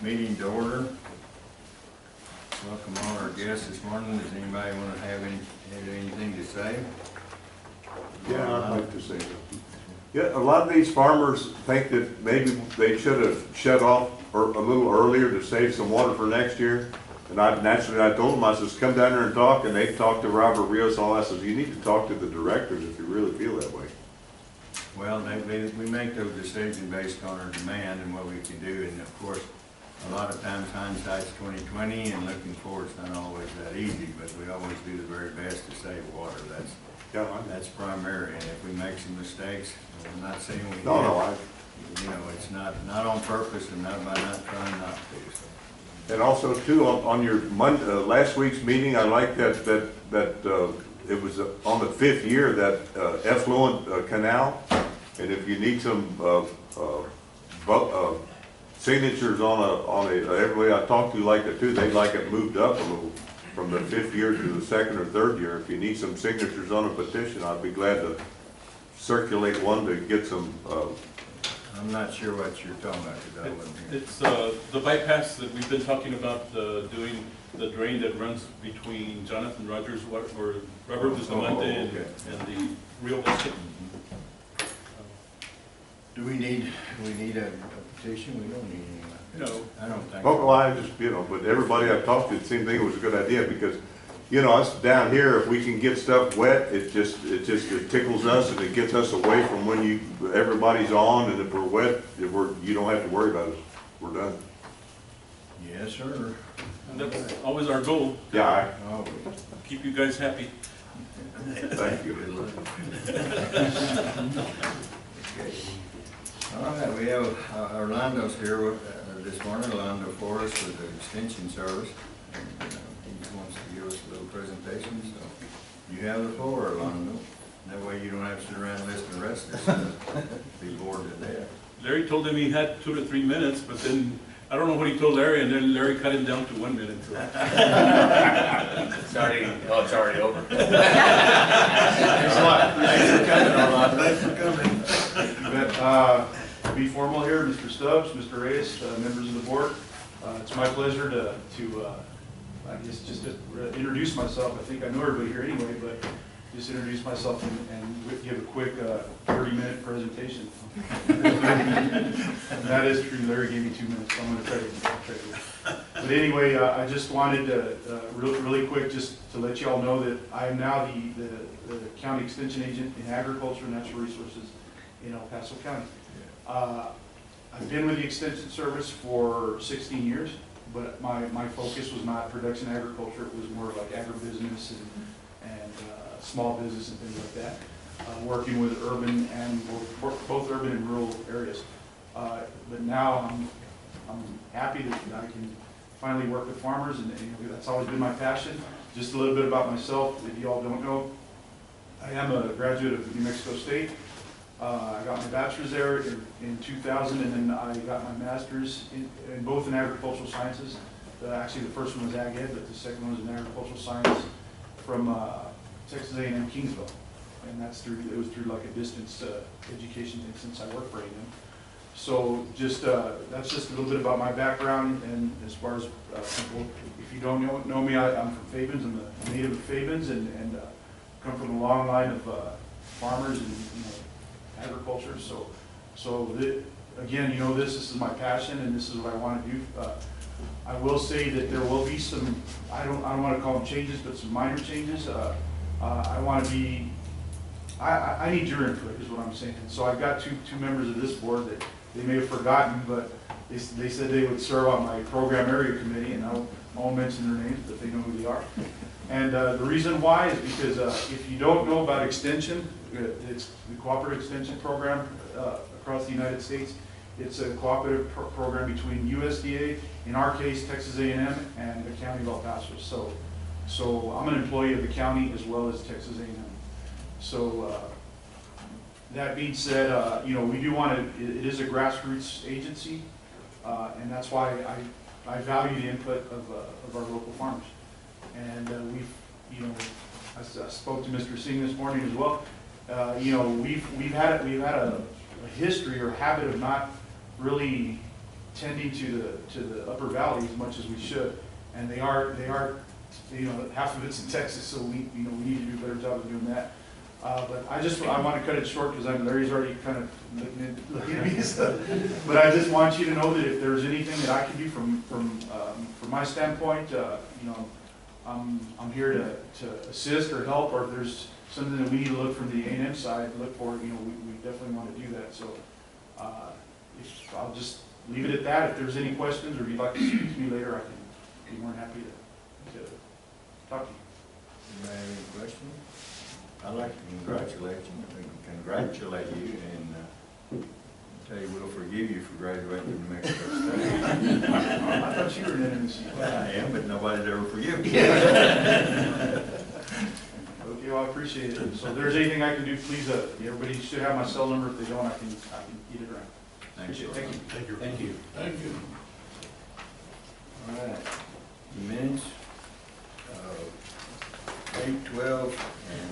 Meeting to order. Welcome all our guests this morning. Does anybody want to have anything to say? Yeah, I'd like to say something. Yeah, a lot of these farmers think that maybe they should have shut off a little earlier to save some water for next year. And I told them, I says, come down there and talk, and they talked to Robert Rios, all that. I says, you need to talk to the directors if you really feel that way. Well, we make those decisions based on our demand and what we can do, and of course, a lot of times hindsight's 20/20, and looking forward's not always that easy, but we always do the very best to save water. That's primary, and if we make some mistakes, I'm not saying we it's not on purpose and not by not trying not to. So. And also too, on your last week's meeting, I like that it was on the 5th year that effluent canal, and if you need some signatures on everybody I talked to like that too, they'd like it moved up a little from the 5th year to the 2nd or 3rd year. If you need some signatures on a petition, I'd be glad to circulate one to get some. I'm not sure what you're talking about, because I wasn't here. It's the bypass that we've been talking about doing, the drain that runs between Jonathan Rogers or Robert Bustamante and the Rio Vista. Do we need a petition? We don't need any. No. I don't think. Well, I just, but everybody I've talked to, it seemed think it was a good idea because, us down here, if we can get stuff wet, it tickles us and it gets us away from when everybody's on, and if we're wet, you don't have to worry about it. We're done. Yes, sir. And that's always our goal. Yeah. Keep you guys happy. Thank you. Okay. All right, we have Orlando's here this morning, Orlando Forrest with the Extension Service. And, he wants to give us a little presentation, so you have the floor, Orlando. That way you don't have to sit around and listen to the rest of us. Be bored to death. Larry told him he had 2 to 3 minutes, but then I don't know what he told Larry, and then Larry cut him down to 1 minute. So. It's already over. Thanks a lot. Thanks for coming, Orlando. Thanks for coming. To be formal here, Mr. Stubbs, Mr. Reyes, members of the board, it's my pleasure to I guess just to introduce myself. I think I know everybody here anyway, but just introduce myself and give a quick 30-minute presentation. And that is true. Larry gave me 2 minutes, so I'm going to try to. But anyway, I just wanted to really quick just to let you all know that I am now the county extension agent in agriculture and natural resources in El Paso County. I've been with the Extension Service for 16 years, but my focus was not production agriculture. It was more like agribusiness and small business and things like that, working with urban and both urban and rural areas. But now I'm happy that I can finally work with farmers, and that's always been my passion. Just a little bit about myself, if you all don't know, I am a graduate of New Mexico State. I got my bachelor's there in 2000, and then I got my master's in both in agricultural sciences. Actually, the first one was Ag Ed, but the second one was in agricultural science from Texas A&M Kingsville, and it was through like a distance education thing since I work for A&M. So that's just a little bit about my background, and as far as people, if you don't know me, I'm from Fabens. I'm a native of Fabens, and come from a long line of farmers and agriculture. Again, this is my passion, and this is what I want to do. I will say that there will be some, I don't want to call them changes, but some minor changes. I want to be, I need your input is what I'm saying. So I've got two members of this board that they may have forgotten, but they said they would serve on my program area committee, and I won't mention their names, but they know who they are. And the reason why is because if you don't know about extension, it's the Cooperative Extension Program across the United States. It's a cooperative program between USDA, in our case Texas A&M, and the County of El Paso. So I'm an employee of the county as well as Texas A&M. So that being said, we do want to. It is a grassroots agency, and that's why I value the input of our local farmers. And I spoke to Mr. Singh this morning as well. We've had a history or habit of not really tending to the upper valley as much as we should. And they are, you know, half of it's in Texas, so we need to do a better job of doing that. But I want to cut it short because Larry's already kind of looking at me. So, but I just want you to know that if there's anything that I can do from my standpoint, you know, I'm here to assist or help, or if there's something that we need to look from the A&M side, look for, you know, we definitely want to do that. So I'll just leave it at that. If there's any questions or if you'd like to speak to me later, I can be more than happy to talk to you. Anybody have any questions? I'd like to congratulate you and tell you we'll forgive you for graduating from New Mexico State. I thought you were an NMC. Well, I am, but nobody's ever forgiven me. Okay, well, I appreciate it. So if there's anything I can do, please, everybody should have my cell number. If they don't, I can get it around. Thank you. Thank you. Thank you. Thank you. Thank you. All right, minutes, 8:12 and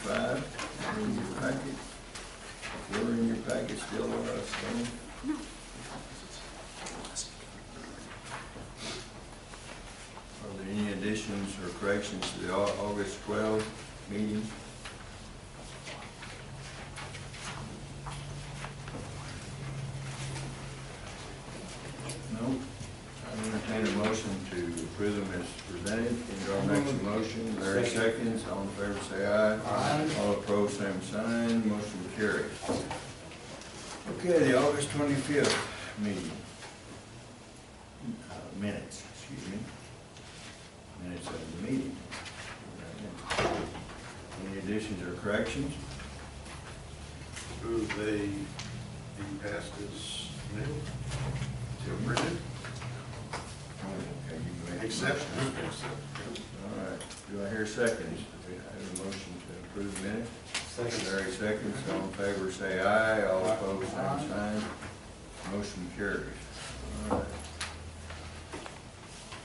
8:25 are in your packet. We're in your packet still, Laura, so. Are there any additions or corrections to the August 12th meeting? No? I entertain a motion to approve them as presented. Kendall makes a motion, Larry seconds, all in favor say aye. Aye. All opposed, same sign, motion carries. Okay, the August 25th meeting. Minutes, excuse me. Minutes of the meeting. Any additions or corrections? Move they be passed as new, Still printed, Okay, you can make a except, motion. All right, do I hear seconds? Do we have a motion to approve minutes? Larry seconds, all in favor say aye, all opposed same sign. Motion carries. All right.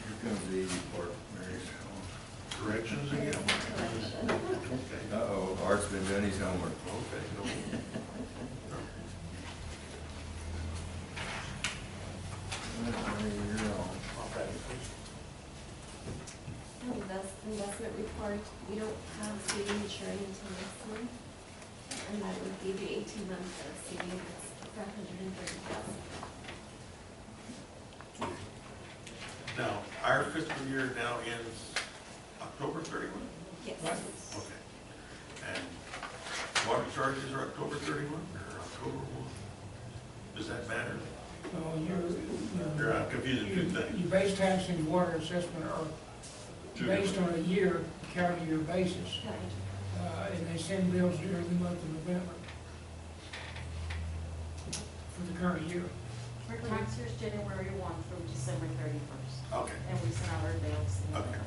Here comes the easy part, Mary's. corrections again. Okay, Uh-oh, Art's been doing his homework. okay, no. All right, you're on. Investment report, we don't have CD maturing until next month, and that would give you 18 months of CD that's for 130,000. Now, our fiscal year now ends October 31? Yes. Okay. And water charges are October 31 or October 1? Does that matter? I'm confusing two things. Your base tax and your water assessment are based on a year, calendar year basis. Right. And they send bills during the month of November for the current year. Our tax year's January 1 through December 31st, Okay. and we send out our bills in Okay.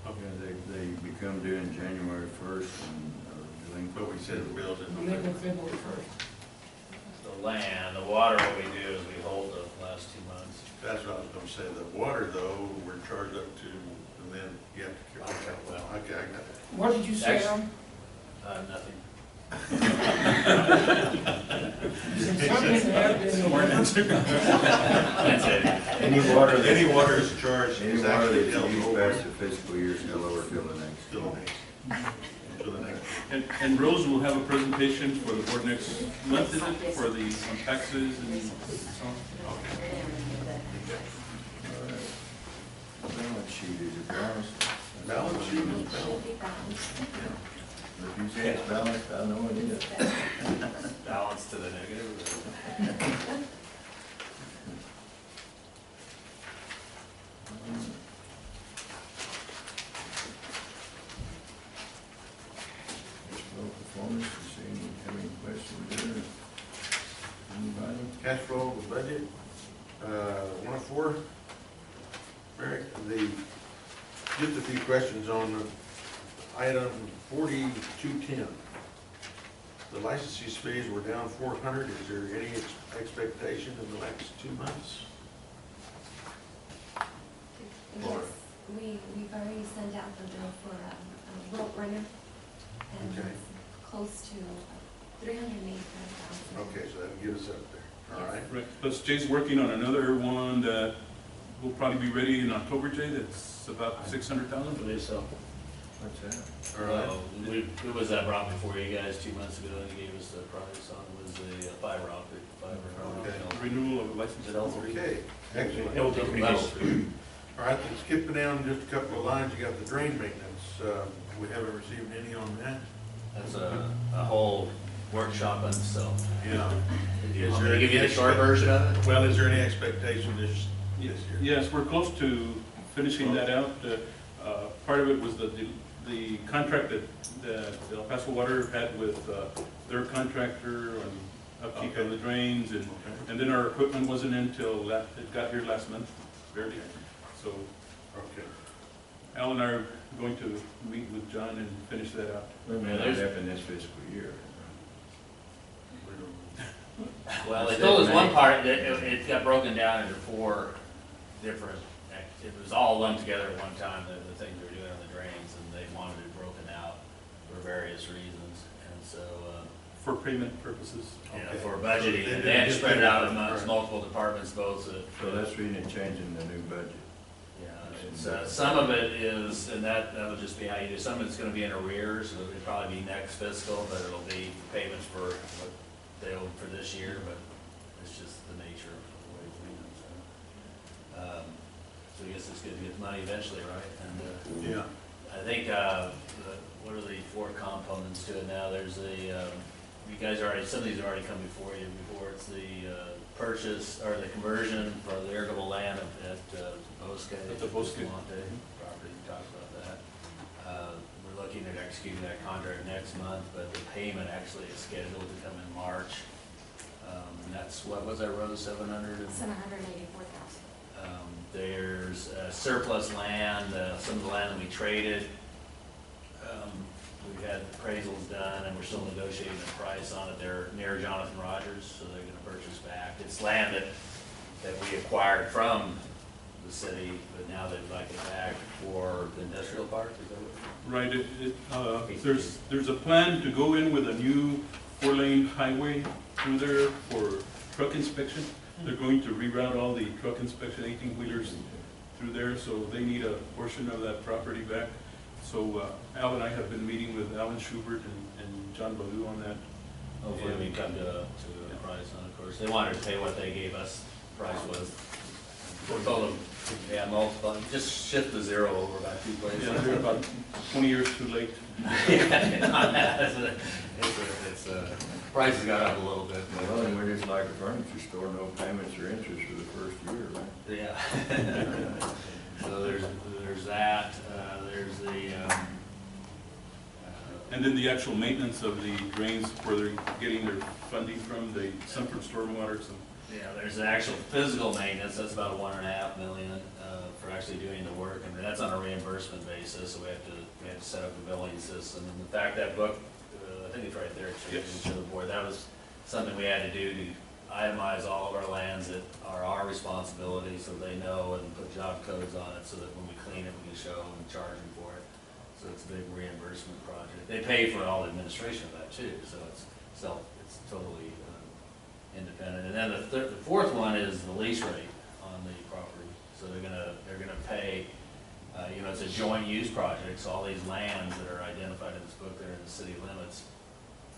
Okay, they become due in January 1st and are delinquent. But we send the bills in November, November. February 1st. The land, the water, what we do is we hold the last 2 months. That's what I was gonna say. The water though, we're charged up to, and then you have to. Okay, well. Okay, I got it. What did you say, Actually- Alan? Nothing. Something happened in November. That's it. Any water that's, Any water is charged any is water actually that's held used over past the fiscal year is held over till the next. till the next. Till the next. And Rose will have a presentation for the board next month, is it, for the taxes and so on? Balance sheet, is it balanced? Balance sheet is Should balanced. be balanced. If you say it's balanced, I know it is. Balance to the negative. Low performance, you see have any questions there? Anybody? Cash flow budget, 104. Eric, just a few questions on item 4210. The license fees were down 400. Is there any expectation in the next 2 months? Yes, we've already sent out the bill for a rope runner, and Okay. it's close to 385,000. Okay, so that'll get us up there. All right. Right, plus Jay's working on another one that will probably be ready in October, Jay, that's about 600,000. I believe so. What's that? All right. It was that brought before you guys 2 months ago, and he gave us the price on, it was the fiber optic, Okay. Renewal of license. Is it L3? Okay, excellent. L three. All right, then skipping down just a couple of lines, you got the drain maintenance. We haven't received any on that. That's a whole workshop on itself. Yeah. You want me to give you the short version of it? Well, is there any expectation this year? Yes, we're close to finishing that out. Part of it was the contract that El Paso Water had with their contractor on upkeep of the drains, and then our equipment wasn't in until it got here last month, barely. So Okay. Al and I are going to meet with John and finish that out. We may not have in this fiscal year. Well, they told us one part, that it got broken down into 4 different, it was all lumped together at one time, the things we were doing on the drains, and they wanted it broken out for various reasons, and so, For payment purposes. yeah, for budgeting, and they had to spread it out amongst multiple departments, both, So that's really changing the new budget. yeah, it's, some of it is, and that'll just be how you do, some of it's gonna be in arrears, so it'll probably be next fiscal, but it'll be payments for what they owed for this year, but it's just the nature of the way things are. So I guess it's good to get the money eventually, right? And, Yeah. I think, what are the 4 components to it now? There's the, you guys already, some of these have already come before you before. It's the purchase or the conversion for the irrigable land at Bosque. At the Bosque. Monte property, we talked about that. We're looking at executing that contract next month, but the payment actually is scheduled to come in March. And that's, what was that, Rose, 700? 784,000. There's surplus land, some of the land that we traded. We've had appraisals done and we're still negotiating the price on it. They're near Jonathan Rogers, so they're gonna purchase back. It's land that we acquired from the city, but now they'd like it back for the industrial park, is that what? Right, there's a plan to go in with a new 4-lane highway through there for truck inspection. They're going to reroute all the truck inspection 18-wheelers through there, so they need a portion of that property back. So Al and I have been meeting with Alan Schubert and John Ballou on that. Hopefully we come to a price on it. Of course, they wanted to pay what they gave us, price was. We told them, yeah, multiple, just shift the 0 over about 2 places. Yeah, they're about 20 years too late. Prices got up a little bit. Well, and we're just like a furniture store, no payments or interest for the first year, right? Yeah. So there's that, there's the, And then the actual maintenance of the drains where they're getting their funding from, the Sunford Stormwater, some. yeah, there's the actual physical maintenance, that's about $1.5 million, for actually doing the work, and that's on a reimbursement basis, so we have to set up a billing system. And in fact, that book, I think it's right there, Yes. to the board, that was something we had to do to itemize all of our lands that are our responsibility, so they know, and put job codes on it, so that when we clean it, we can show and charge them for it. So it's a big reimbursement project. They pay for all the administration of that too, so it's totally independent. And then the 4th one is the lease rate on the property. So they're gonna pay, it's a joint use project, so all these lands that are identified in this book, they're in the city limits,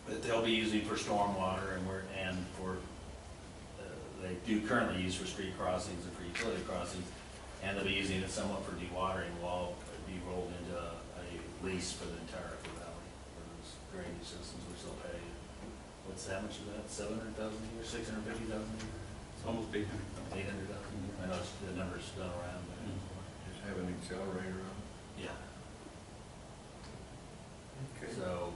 that they'll be using for stormwater and for, they do currently use for street crossings and for utility crossings, and they'll be using it somewhat for dewatering, will all be rolled into a lease for the entire valley, for those drainage systems, which they'll pay, how much is that, 700,000 a year, 650,000 a year? It's almost 800. 800,000 a year, I know the number's done around, but. Just have an accelerator on. Yeah. Okay. So,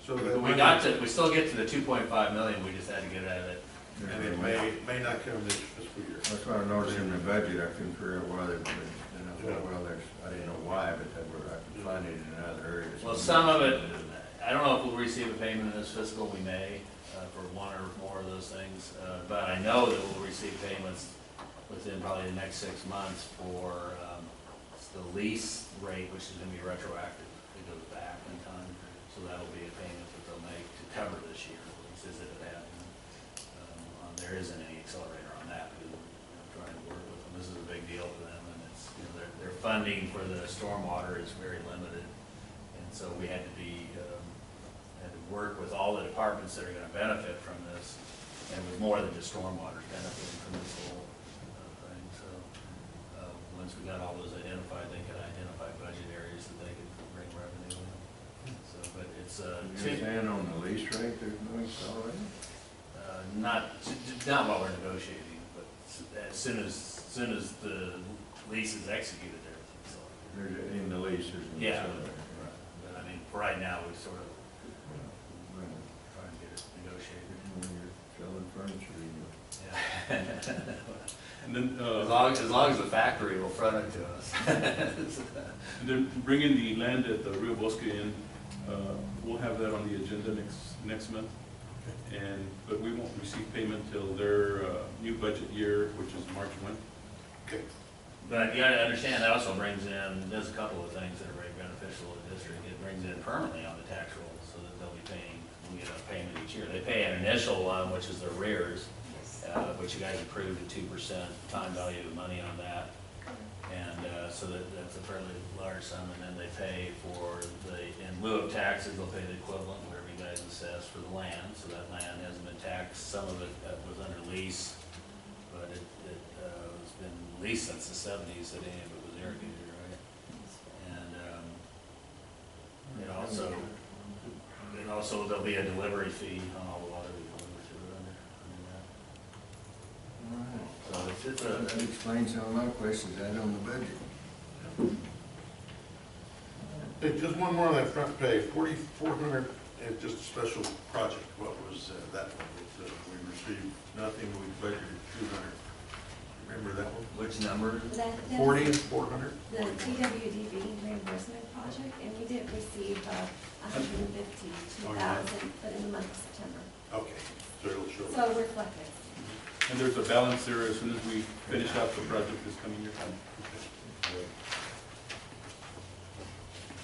So that we still get to the 2.5 million, we just had to get out of it. and it may not come this fiscal year. That's why I noticed in the budget, I couldn't figure out why they, and I thought, well, I didn't know why, but I could find it in other areas. Well, some of it, I don't know if we'll receive a payment in this fiscal, we may, for one or more of those things, but I know that we'll receive payments within probably the next 6 months for the lease rate, which is gonna be retroactive, it goes back in time, so that'll be a payment that they'll make to cover this year, at least as it had on there isn't any accelerator on that, because we're trying to work with them. This is a big deal for them, and it's, you know, their funding for the stormwater is very limited. And so we had to had to work with all the departments that are gonna benefit from this. And it was more than just stormwater benefiting from this whole thing, so, once we got all those identified, they could identify budget areas that they could bring revenue in. So, but it's, You're saying on the lease rate, there's no accelerator? not while we're negotiating, but as soon as the lease is executed, there's accelerator. There's, in the lease, there's an Yeah. accelerator. Right. But I mean, for right now, we sort of try and get it negotiated. When you're selling furniture, you Yeah. And then, As long as the factory will front it to us. and then bringing the land at the Rio Bosque in, we'll have that on the agenda next month. But we won't receive payment till their new budget year, which is March 1. Okay. But you gotta understand, that also brings in, does a couple of things that are very beneficial to the district. It brings in permanently on the tax roll, so that they'll be paying, we get a payment each year. They pay an initial one, which is their arrears, which you guys approved a 2% time value of money on that. And so that's a fairly large sum, and then they pay for in lieu of taxes, they'll pay the equivalent, whatever you guys assess for the land. So that land hasn't been taxed. Some of it was under lease, but it's been leased since the 70s, that any of it was irrigated, right? And also there'll be a delivery fee on all the water we deliver to it under that. So it's That explains some of my questions I had on the budget. Hey, just one more on that front page, 4,400, and just a special project. What was that one? We received nothing, we budgeted 200. Remember that one? Which number? That, 4,400? the TWDB reimbursement project, and we did receive $152,000, but in the month of September. Okay, so it'll show. So reflected. And there's a balance there as soon as we finish out the project this coming year.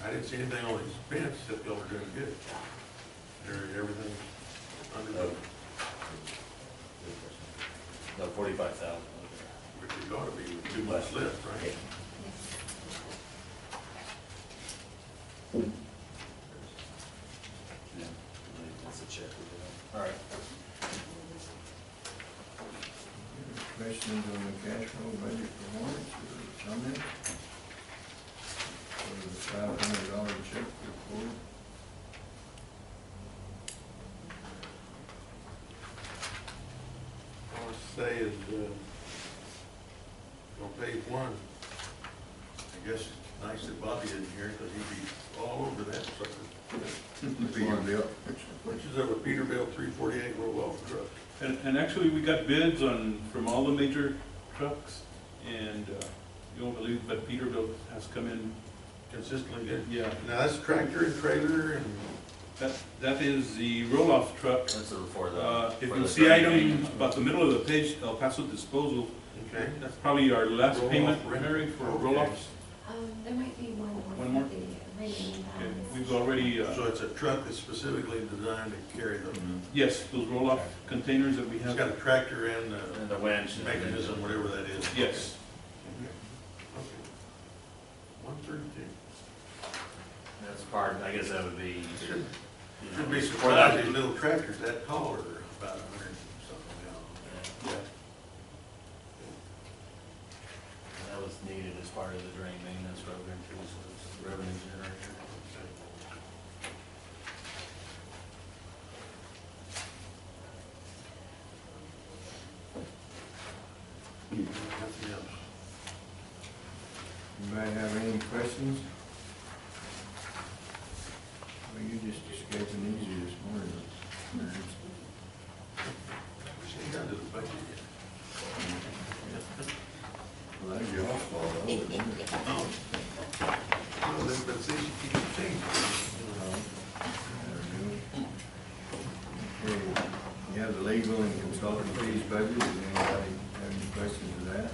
I didn't see anything on these expense, except y'all were doing good. Everything's under budget, No, 45,000. which it ought to be with 2 months left, right? Yes. Yeah, that's a check we did. All right. Questions on the cash flow budget performance or comments? For the $500 check report? All I say is, on page 1, I guess it's nice that Bobby isn't here, because he'd be all over that sucker. Peterbilt. Which is over Peterbilt 348 roll-off truck. And actually, we got bids from all the major trucks, and you won't believe, but Peterbilt has come in. Consistently good. Yeah, Now, that's tractor and trailer and, that is the roll-off truck. That's for the. If for you the see drain item main. about the middle of the page, El Paso Disposal, okay. that's probably our last Roll-off payment, rent. Mary, for Okay. roll-offs. There might be one more. One more? for the remaining Okay, balance. we've already, So it's a truck that's specifically designed to carry those. yes, those roll-off containers that we It's have. got a tractor and And the winch. and the- mechanism, whatever that is. Yes. Okay. 132. That's part, I guess that would be. Should you know, should be for surprised that- these little tractors that tall are about 100 and something gallons. Yeah. That was needed as part of the drain maintenance program too, so it's a revenue generator. Nothing else. Anybody have any questions? Well, you just escaping easy this morning. We ain't got to the budget yet. Well, that's your fault, though, isn't it? Well, but see, you keep it changing. Okay, you have the legal and consulting fees budget, does anybody have any questions of that?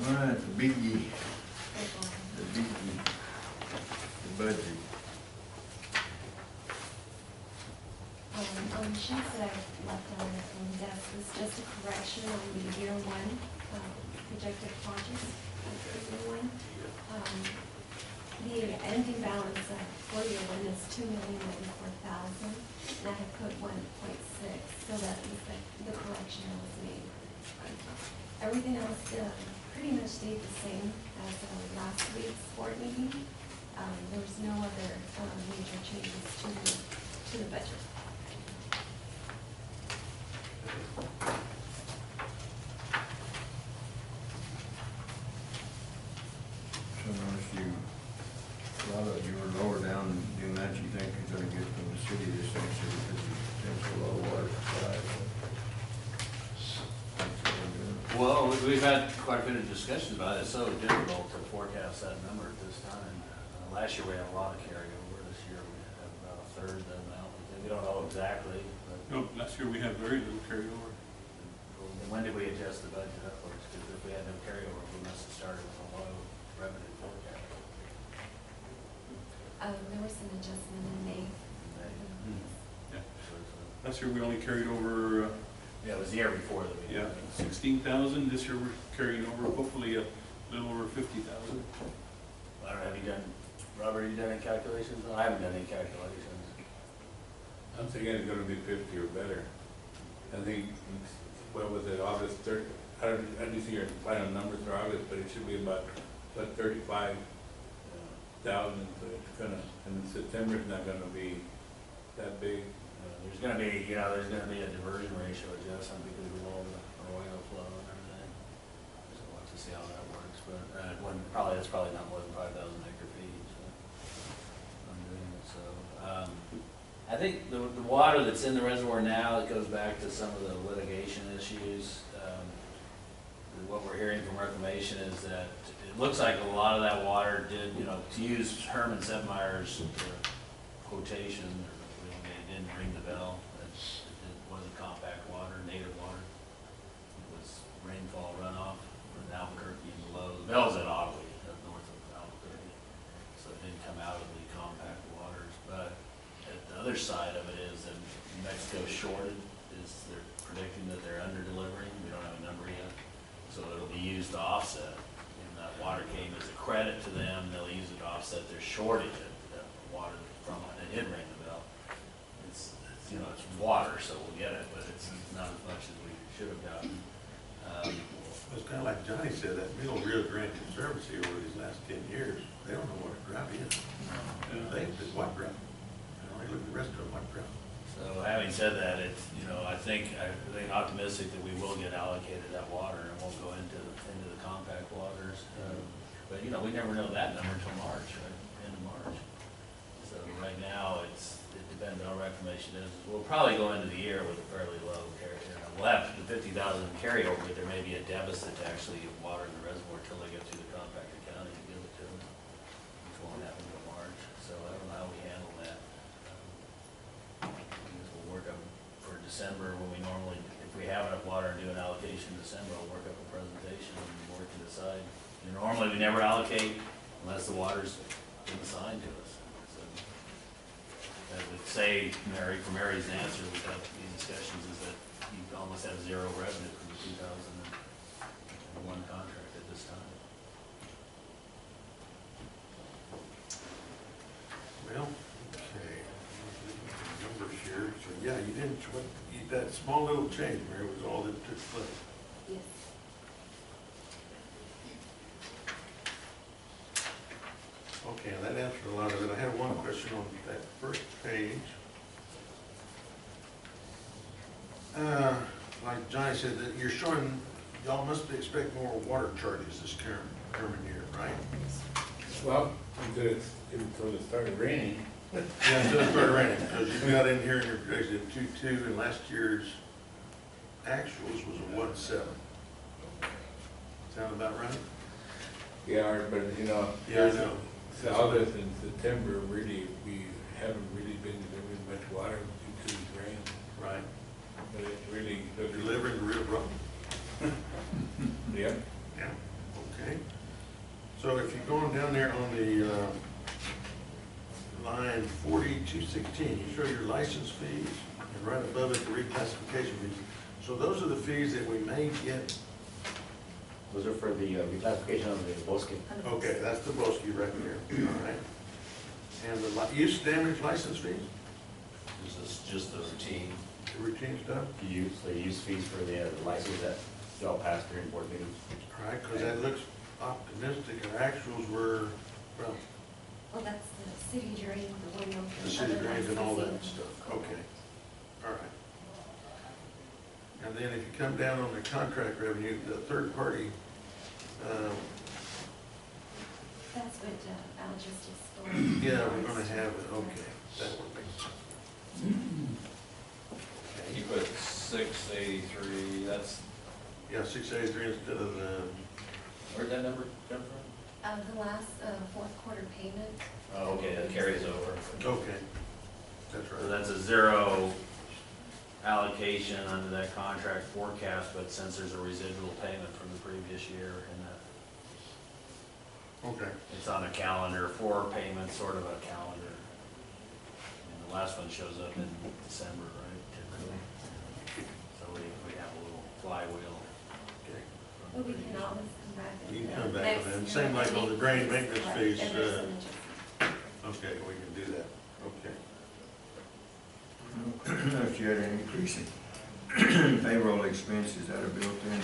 All right, the biggie. budget. On the sheets that I left on the desk was just a correction on the year one, projected projects, year one. The ending balance for year one is $2,094,000, and I had put 1.6, so that was the correction that was made. Everything else pretty much stayed the same as last week's board meeting. There was no other major changes to the budget. So notice a lot of you were lower down than that you think you're gonna get from the city this next year because of potential low water supply. Well, we've had quite a bit of discussions about it. It's so difficult to forecast that number at this time. Last year we had a lot of carryover. This year we have about a third of the amount. We don't know exactly, but No, last year we had very little carryover. when did we adjust the budget upwards? Because if we had no carryover, we must have started with a low revenue forecast. There was an adjustment in May. Yeah. So it's Last year we only carried over, yeah, it was the year before that we. 16,000. This year we're carrying over hopefully a little over 50,000. I don't know, have you done, Robert, have you done any calculations? I haven't done any calculations. I'm thinking it's gonna be 50 or better. I think, what was it, August 30, I didn't see your final numbers for August, but it should be about 35,000, so it's gonna, and September's not gonna be that big. There's gonna be, there's gonna be a diversion ratio adjustment because of all the oil flow and everything. So we'll have to see how that works, but, that's probably not more than 5,000 acre feet, so. I'm doing it, so, I think the water that's in the reservoir now, it goes back to some of the litigation issues. What we're hearing from reclamation is that it looks like a lot of that water did, to use Herman Sedmeyer's quotation, it didn't ring the bell. It wasn't compact water, native water. It was rainfall runoff from Albuquerque and below. The bell's at Otway, up north of Albuquerque. So it didn't come out of the compact waters. But the other side of it is that New Mexico shorted, they're predicting that they're under delivering. We don't have a number yet. So it'll be used to offset. And that water came as a credit to them. They'll use it to offset their shortage of water from it. It did ring the bell. It's water, so we'll get it, but it's not as much as we should have gotten. It's kind of like Johnny said, that Middle Rio Grande Conservancy over these last 10 years, they don't know what a drought is. They think it's white drought. They look at the rest of them white drought. So having said that, it's, I think optimistic that we will get allocated that water and won't go into the compact waters. But, we never know that number until March, right? End of March. So right now, it depends on how reclamation is. We'll probably go into the year with a fairly low carryover. We'll have the 50,000 carryover, but there may be a deficit to actually water in the reservoir until they get through the compacted county to give it to them, which won't happen until March. So I don't know how we handle that. I guess we'll work up for December when we normally, if we have enough water and do an allocation in December, I'll work up a presentation and work to decide. Normally we never allocate unless the water's been assigned to us. So, I would say, Mary, from Mary's answer, we've had these discussions, is that you almost have zero revenue from the 2001 contract at this time. Well, okay. Numbers here. So yeah, that small little change, Mary, was all that took place. Yes. Okay, that answered a lot of it. I had one question on that first page. Like Johnny said, that you're showing, y'all must expect more water charges this current year, right? Well, until it started raining. Yeah, until it started raining, because you've got in here in your projection 2.2, and last year's actuals was a 1.7. Sound about right? Yeah, but Yeah, I know. August and September, really, we haven't really been delivering much water due to these rains. Right. But it's really. Delivering the real problem. Yeah. Yeah, okay. So if you're going down there on the line 4216, you show your license fees, and right above it, the reclassification fees. So those are the fees that we may get. Those are for the reclassification of the Bosque. Okay, that's the Bosque right there, all right. And the use damage license fees, This is just the routine. the routine stuff, The use fees for the license that y'all passed during board meetings. all right, because that looks optimistic, our actuals were, well, Well, that's the city drain, the window. the city drains and all that stuff, okay, all right. And then if you come down on the contract revenue, the third party, That's what Al just explained. yeah, we're gonna have it, okay, that one makes sense. You put 683, that's, Yeah, 683 instead of the, where'd that number come from? The last, fourth quarter payment. Oh, okay, that carries over. okay, that's So right. that's a zero allocation under that contract forecast, but since there's a residual payment from the previous year, and that Okay, it's on a calendar, 4 payments, sort of a calendar. And the last one shows up in December, right, typically? So we have a little flywheel. okay. But we can always come back. and, You can come back next on that. year Same like on the drain maintenance Right, fees, and there's some adjustments. Okay, we can do that, okay. I don't know if you had an increase in payroll expenses that are built in,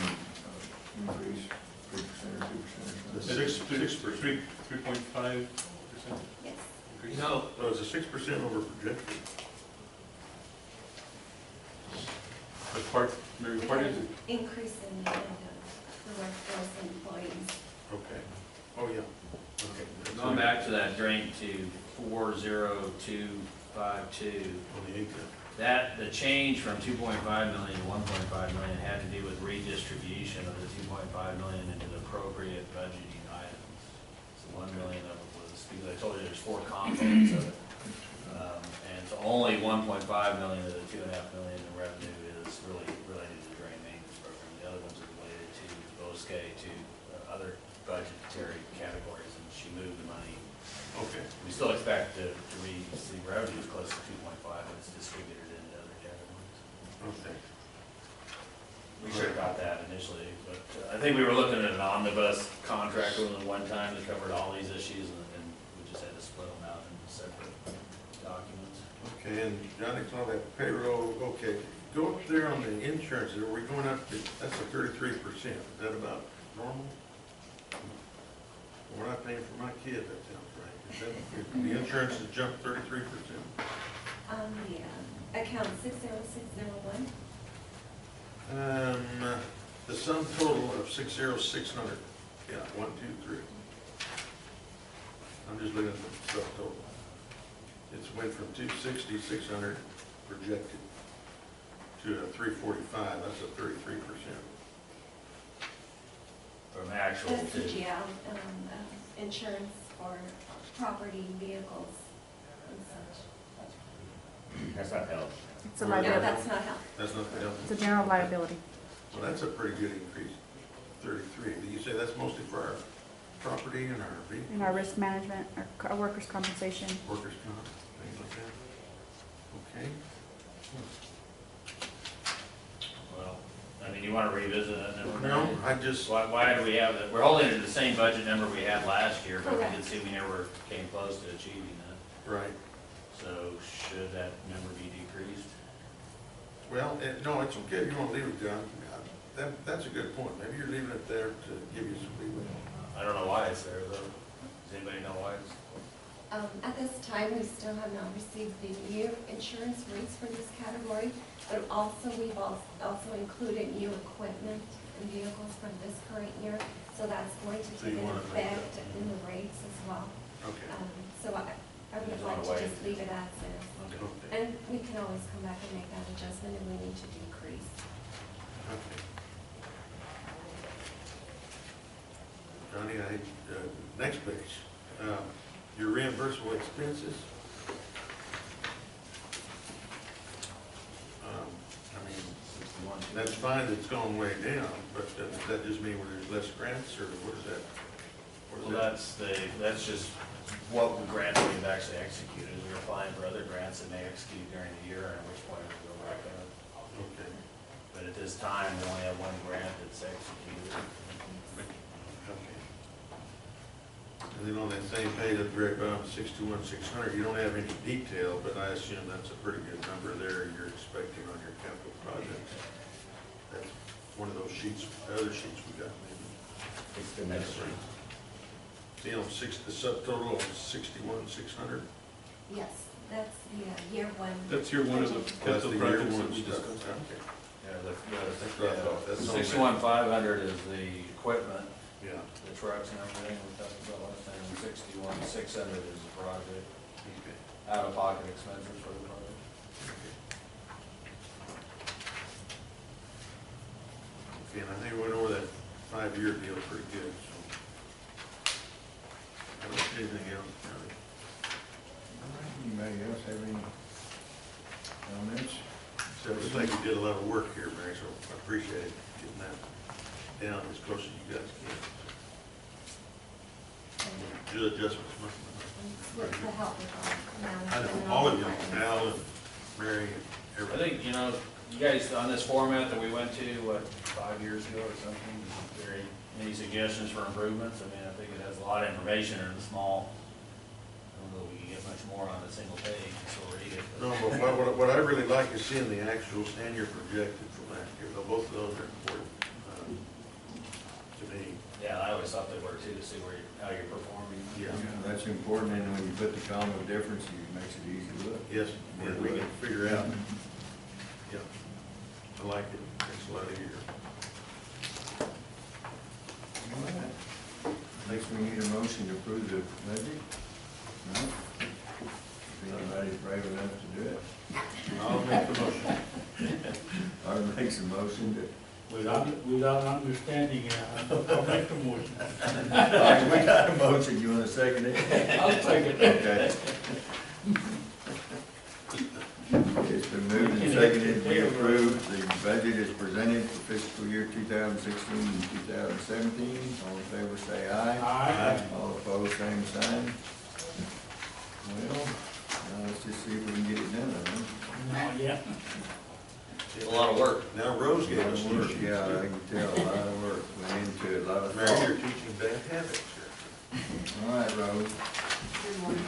increase 3% or 2% or something. 3.5%. Yes. No. So it's a 6% over projected. The part, Mary, We part had is, an increase in the workforce employees. Okay, oh, yeah, okay. Going back to that drain to 40252, On the income, that, the change from 2.5 million to 1.5 million had to do with redistribution of the 2.5 million into the appropriate budgeting items. So 1 million of it was, because I told you there's 4 components of it. And so only 1.5 million of the 2.5 million in revenue is really related to the drain maintenance program. The other ones are related to Bosque, to other budgetary categories, and she moved the money. okay, We still expect to receive revenues close to 2.5, but it's distributed into other categories. okay. We sure got that initially, but I think we were looking at an omnibus contract with them one time that covered all these issues, and we just had to split them out into separate documents. Okay, and Johnny saw that payroll, okay, go up there on the insurance, are we going up to, that's a 33%, is that about normal? We're not paying for my kid, that sounds right. Is that, the insurance has jumped 33%? The account 60601. The sum total of 60600, yeah, 1, 2, 3. I'm just looking at the subtotal. It's went from 260, 600 projected to a 345, that's a 33%. From actual That's the to, GL, insurance for property, vehicles, and such. That's not health. It's a No, liability. that's not health. That's not the It's a general liability. Well, that's a pretty good increase, 33. Do you say that's mostly for our property and our vehicles? In our risk management, our workers' compensation. Workers' comp, things like that? Okay. well, I mean, you want to revisit that number? No, I just, Why do we have that? We're holding it to the same budget number we had last year, but we Correct. did see we never came close to achieving that. right. So should that number be decreased? Well, no, it's okay if you want to leave it, John. That's a good point. Maybe you're leaving it there to give you some leeway. I don't know why it's there though. Does anybody know why it's? At this time, we still have not received the new insurance rates for this category, but also we've also included new equipment and vehicles from this current year, so that's going to So take you an wanna make that- effect in the rates as well. Okay. So I would Just like wanna to just wait. leave it as is. Okay. And we can always come back and make that adjustment if we need to decrease. Okay. Johnny, next page, your reimbursable expenses. I mean, 61, that's fine, it's gone way down, but does that just mean where there's less grants, or what is that? What is Well, that? that's just what the grants we've actually executed. We were applying for other grants that may execute during the year, and at which point we'll go back up. Okay. But at this time, we only have one grant that's executed. Okay. And then on that same page, at the very bottom, 61,600, you don't have any detail, but I assume that's a pretty good number there you're expecting on your capital projects. That's one of those sheets, other sheets we got maybe. It's the next one. See, on the subtotal of 61,600? Yes, that's the year one. That's your one of the That's capital the year projects that one we stuff. discussed. Okay. Yeah, That's what I thought. That's on there. 61,500 is the equipment, Yeah. the trucks and everything we talked about last time, and 61,600 is the project, Okay. out-of-pocket expenses for the project. Okay, and I think we went over that 5-year deal pretty good, so. I don't see anything else, Charlie. Anybody else have any comments? So it looks like you did a lot of work here, Mary, so I appreciate it, getting that down as close as you guys can. Good adjustments, With the help of I management. know, all of you, Al and Mary and I everybody. think, you guys, on this format that we went to, 5 years ago or something, any suggestions for improvements? I mean, I think it has a lot of information in a small, I don't know if we can get much more on a single page, so read it. No, but what I really like is seeing the actuals and your projected from last year, though both of those are important to me. Yeah, I always thought they were too, to see how you're performing. Yeah. That's important, and when you put the comma difference, it makes it easy to look. Yes, and we can figure out. Yeah, I like it, it's a lot easier. All right. Next, we need a motion to approve the budget. No? If anybody's brave enough to do it. I'll make the motion. Art makes a motion to. Without understanding it, I'll make the motion. All right, we got a motion, you want to second it? I'll take it. Okay. It's been moved and seconded, we approve the budget is presented for fiscal year 2016 and 2017. All in favor, say aye. Aye. All opposed, same sign. Well, now let's just see if we can get it done, huh? Not yet. It's a lot of work. Now Rose A gave lot us of a work, sheet. yeah, I can tell, a lot of work went into it, a lot of Mary, you're thought. teaching bad habits here. All right, Rose. Good morning.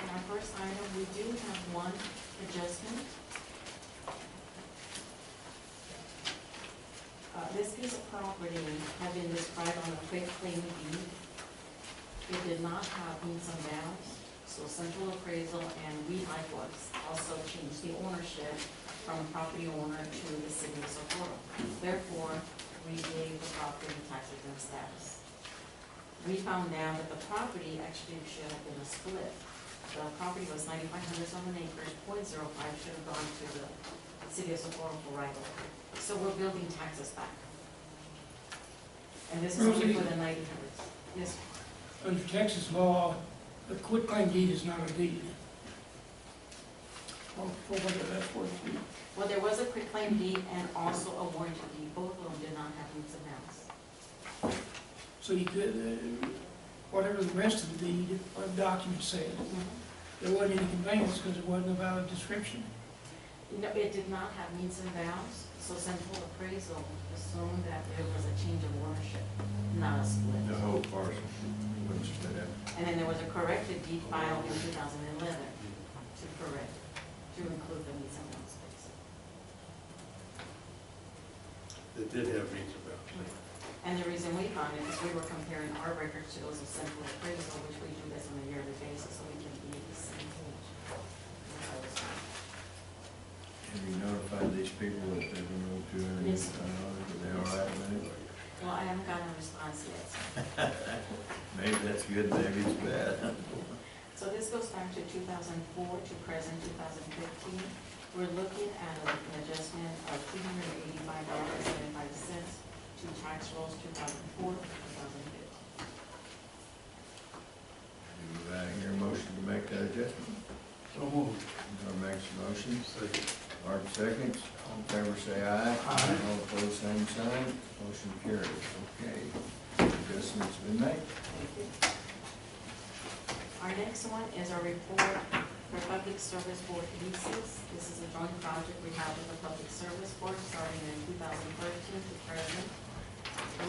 In our first item, we do have one adjustment. This piece of property had been described on a quick claim deed. It did not have means and bounds, so central appraisal and we likewise also changed the ownership from property owner to the city of Socorro. Therefore, we gave the property tax exempt status. We found out that the property actually should have been a split. The property was 9,500 something acres, 0.05 should have gone to the city of Socorro for right of way. So we're building taxes back. And this is only for the 9,000. Yes, Under Texas law, a quitclaim deed is not a deed. Or whether that's worth it. well, there was a quitclaim deed and also a warranty deed. Both of them did not have meets and bounds. So you could, whatever the rest of the deed or document said, there wasn't any conveyance because it wasn't a valid description. No, it did not have means and bounds, so central appraisal assumed that there was a change of ownership, not a split. The whole parcel, wouldn't split up. And then there was a corrected deed filed in 2011 to correct, to include the meets and bounds space. That did have means and bounds. And the reason we found it is we were comparing our records to those of central appraisal, which we do this on a yearly basis, so we can be the same page. That's how it's done. Have you notified these people that they're going to go to, Yes. are they all right with it? Well, I haven't gotten a response yet. Maybe that's good, maybe it's bad. So this goes back to 2004 to present 2015. We're looking at an adjustment of $285.75 to tax rolls 2004 to 2015. Do I hear a motion to make that adjustment? So moved. Or makes a motion? Second. Art seconds, all in favor say aye. Aye. All opposed, same sign. Motion carries. Okay. Adjustment's been made. Our next one is our report for Public Service Board leases. This is a joint project we have with the Public Service Board starting in 2013 to present.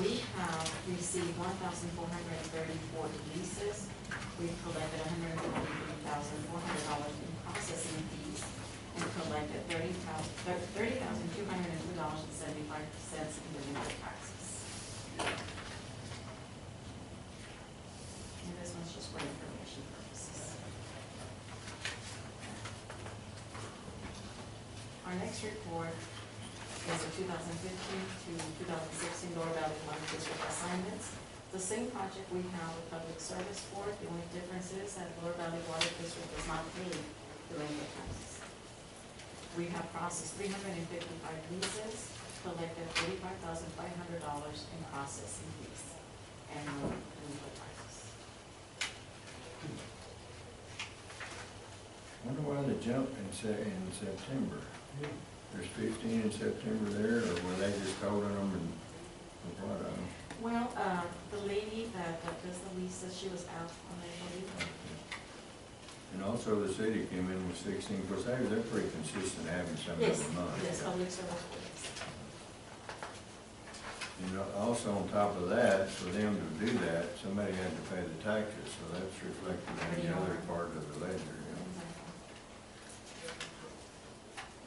We have received 1,434 leases. We've collected $123,400 in processing fees and collected $30,202.75 in the legal taxes. And this one's just for information purposes. Our next report is the 2015 to 2016 Lower Valley Water District assignments. The same project we have with Public Service Board, the only difference is that Lower Valley Water District does not pay delinquent taxes. We have processed 355 leases, collected $45,500 in processing fees, and no delinquent taxes. Wonder why they jumped in September. There's 15 in September there, or were they just holding them and what? Well, the lady that does the leases, she was out on the leave. And also the city came in with 16, because they're pretty consistent having some of Yes, the money. yes, Public Service Board. And also on top of that, for them to do that, somebody had to pay the taxes, so that's reflected in the other part of the ledger.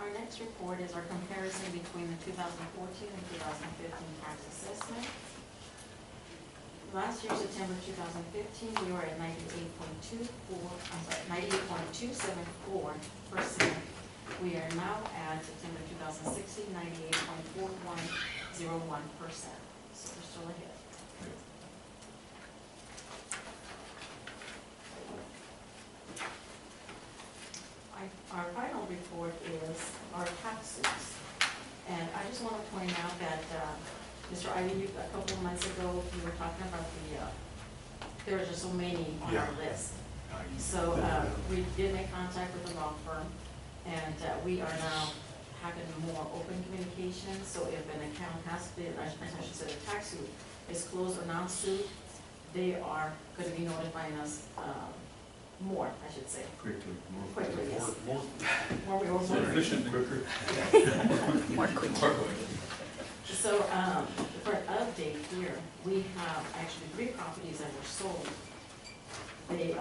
Our next report is our comparison between the 2014 and 2015 tax assessment. Last year, September 2015, we were at 98.274%. We are now at September 2016, 98.4101%. So we're still ahead. Our final report is our tax suits. And I just want to point out that, Mr. Ivy, a couple of months ago, you were talking about there were just so many on our list. So we did make contact with the law firm, and we are now having more open communication. So if an account has been, I should say the tax suit is closed or non-suit, they are going to be notifying us more, I should say. Quickly. Yes. More More efficient, quicker. More quick. So, for an update here, we have actually 3 properties that were sold. It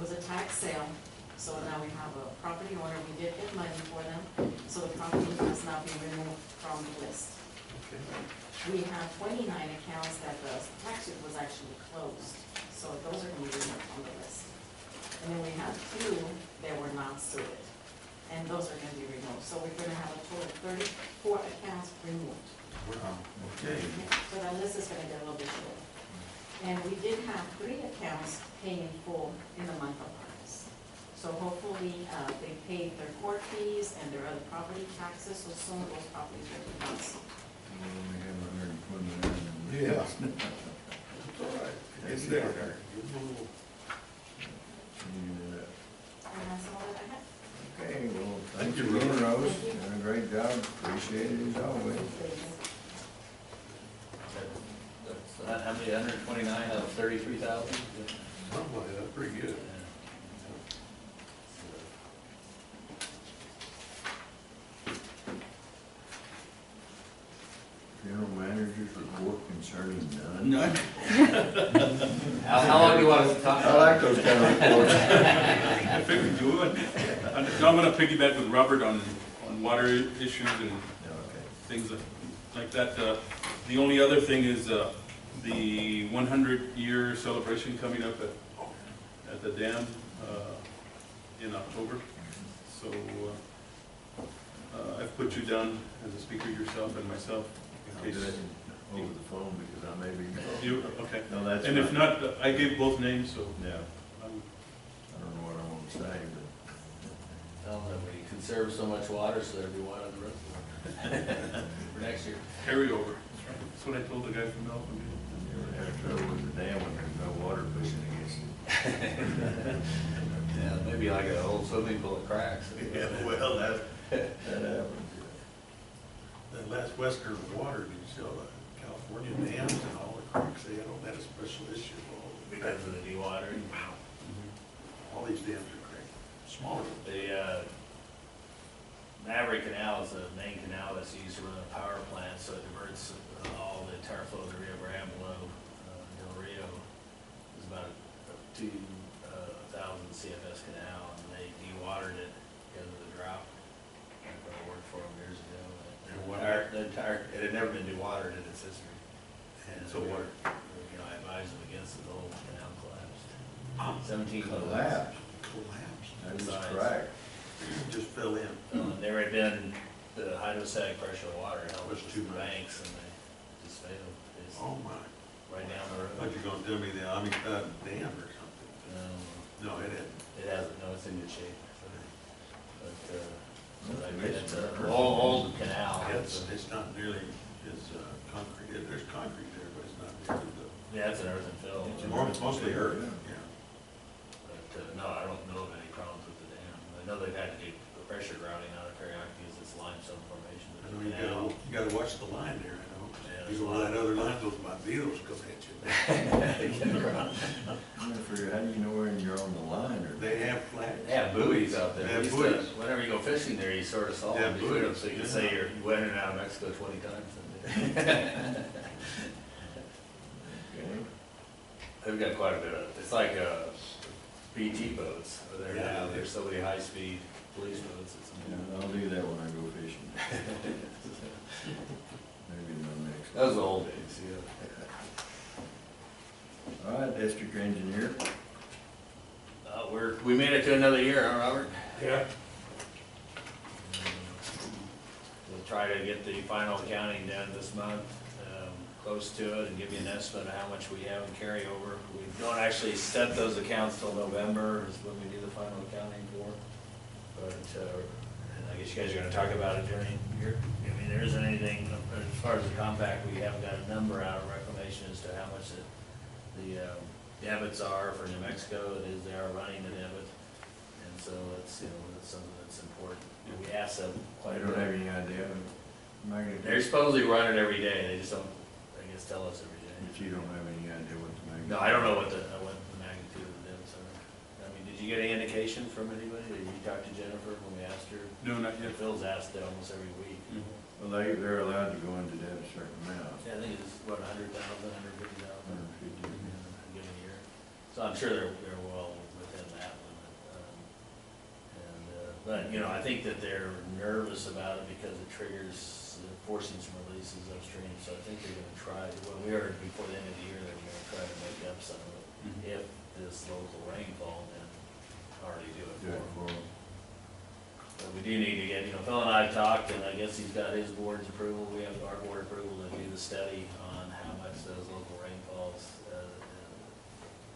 was a tax sale, so now we have a property owner, we did get money for them, so the property has now been removed from the list. We have 29 accounts that the tax suit was actually closed, so those are going to be removed from the list. And then we have 2 that were not suited, and those are going to be removed. So we're going to have a total of 34 accounts removed. Okay. So that list is going to get a little bit short. And we did have 3 accounts paying in full in the month of August. So hopefully they paid their court fees and their other property taxes, so soon those properties will be bounced. We only have 129. Yeah. That's all right. Yes, It's they there. are. Give them a little- And that's all that I have. Okay, well, Thank thank you, you again, Rose. Rose. Done a great job. Appreciate it as always. So how many, 129 out of 33,000? Something like that, pretty good. General manager's report concerning none. None. How long do you want us to talk I about? like those kind of reports. I figured you would. I'm gonna piggyback with Robert on water issues and Okay. things like that. The only other thing is the 100-year celebration coming up at the dam in October. So I've put you down as a speaker yourself and myself I'll in do case it over the phone because I may be. you, okay. No, that's. And if not, I gave both names, so Yeah, I'm I don't know what I want to say, but. Tell them that we conserve so much water, so there'll be water on the reservoir for next year. carryover. That's what I told the guy from Melvin. You ever have trouble with the dam when there's no water pushing against it? Yeah, maybe like an old swimming pool of cracks. Yeah, well, that happens. That last Western water, did you see all the California dams and all the creeks they had on that a special issue? Oh, because of the dewatering. All these dams are great, smaller. The Maverick Canal is the main canal that's used to run a power plant, so it diverts all the entire flow of the Rio Grande below Del Rio. It's about a 2,000 CFS canal, and they dewatered it because of the drought. I worked for them years ago. It had never been dewatered in its history. And So what? I advised them against it, the whole canal collapsed. 17 Collapsed. Collapsed, That was Besides- cracked. just fell in. There had been the hydrostatic pressure of water held Was up too the much. banks, and they just failed. It's Oh my, right down the I thought road. you were gonna tell me the dam or something. No, it isn't. It hasn't, no, it's in good shape. But, it's an old canal. It's not nearly as concrete, there's concrete there, but it's not nearly Yeah, it's an earth and fill. the, mostly earth, yeah. But, no, I don't know of any problems with the dam. I know they've had to do the pressure grouting out of periodically because it's limestone formation. I But know the canal, you gotta watch the line there, I know. Yeah, You go by that other line, those bandidos come at you. I figure, how do you know when you're on the line or? They have flags. They have buoys out there. They have We used to- buoys. Whenever you go fishing there, you sort of saw They have them between them, buoys, so you can yeah. say you went in and out of Mexico 20 times. Okay. They've got quite a bit of, it's like BT boats, or they're Yeah. now, there's so many high-speed police boats. It's Yeah, I'll do that when I go fishing. Maybe in the next. That was the old days, yeah. All right, district engineer. We made it to another year, huh, Robert? Yeah. We'll try to get the final accounting done this month, close to it, and give you an estimate of how much we have in carryover. We don't actually set those accounts till November, is when we do the final accounting for. But, and I guess you guys are gonna talk about it during your, I mean, there isn't anything, as far as the compact, we haven't got a number out of reclamation as to how much the debits are for New Mexico. It is, they are running the debit. And so it's, that's something that's important. And we ask them I quite a don't bit. have any idea of magnitude. They're supposedly running it every day, they just don't, I guess, tell us every day. But you don't have any idea what the magnitude. No, I don't know what the magnitude of the debits are. I mean, did you get any indication from anybody? Did you talk to Jennifer when we asked her? No, not yet. Phil's asked it almost every week. Well, they're allowed to go into debt a certain amount. Yeah, I think it's, what, 100,000, 150,000 150. a given year. So I'm sure they're well within that limit. But, I think that they're nervous about it because it triggers forcing some releases upstream. So I think they're gonna try, well, we heard before the end of the year, they're gonna try to make up some of it if this local rainfall then already do it for Good them. for them. But we do need to get, Phil and I talked, and I guess he's got his board's approval, we have our board approval to do the study on how much those local rainfalls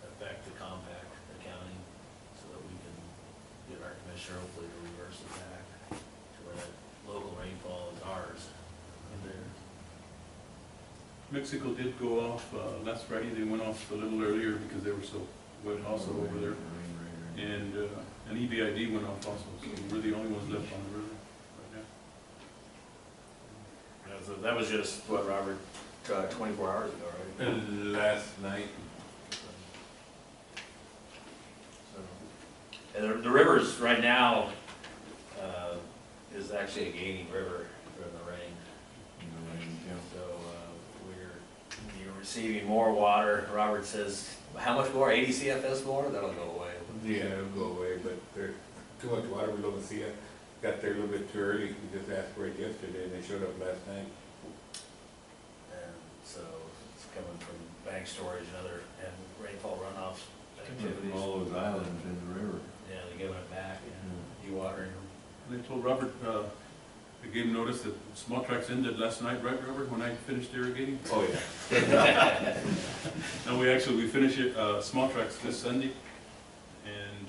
affect the compact accounting, so that we can get our commissioner hopefully to reverse it back to where that local rainfall is ours. There. Mexico did go off last Friday. They went off a little earlier because they were so wet also over there. And EBID went off also, so we're the only ones left on the river right now. So that was just, what, Robert, 24 hours ago, right? Last night. So, and the rivers right now is actually a gaining river during the rain. So you're receiving more water. Robert says, how much more? 80 CFS more? That'll go away. Yeah, it'll go away, but there's too much water below the sea. Got there a little bit too early. We just asked for it yesterday, and they showed up last night. And so it's coming from bank storage and other, and rainfall runoff activities. All those islands in the river. Yeah, they're giving it back and dewatering them. They told Robert, they gave him notice that small tracks ended last night, right, Robert, when I finished irrigating? Oh, yeah. No, we finished it, small tracks this Sunday. And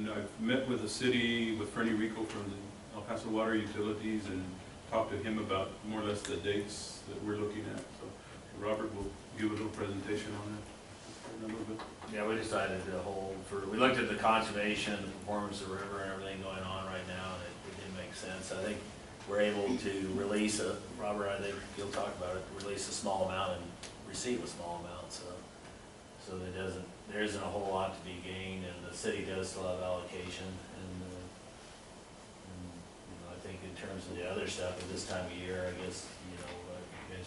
then I've met with the city, with Fernie Rico from the El Paso Water Utilities, and talked to him about more or less the dates that we're looking at. So Robert will give a little presentation on that in a little bit. Yeah, we decided to hold we looked at the conservation, the performance of the river and everything going on right now, and it didn't make sense. I think we're able to release Robert, I think you'll talk about it, release a small amount and receive a small amount, so there isn't a whole lot to be gained, and the city does still have allocation, and, you know, I think in terms of the other stuff at this time of year, I guess, you know, you guys,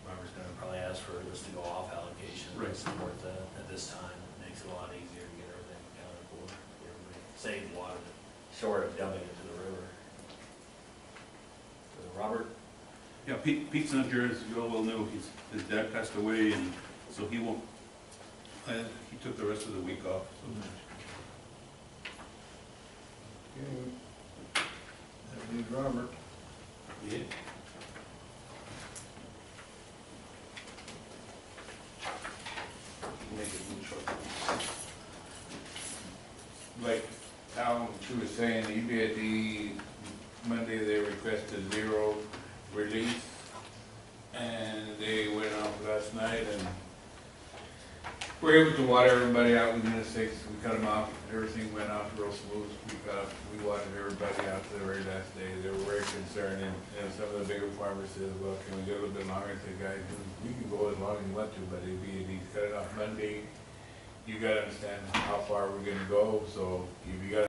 Robert's gonna probably ask for us to go off allocation. Right. To support that at this time, it makes it a lot easier to get everything accounted for, get everybody save water, short of dumping it to the river. So, Robert? Yeah, Pete's not here, as you all well know, his dad passed away, and so he won't, he took the rest of the week off, so. That leaves Robert. Yeah. Make it move short. Like Al, she was saying, EBID, Monday they requested 0 release, and they went off last night, and we're able to water everybody out within the 6. We cut them off, everything went off real smooth. We watered everybody out to the very last day. They were very concerned, and some of the bigger farmers said, well, can we go a little bit longer? I said, guys, we can go as long as you want to, but EBID cut it off Monday. You gotta understand how far we're gonna go, so if you gotta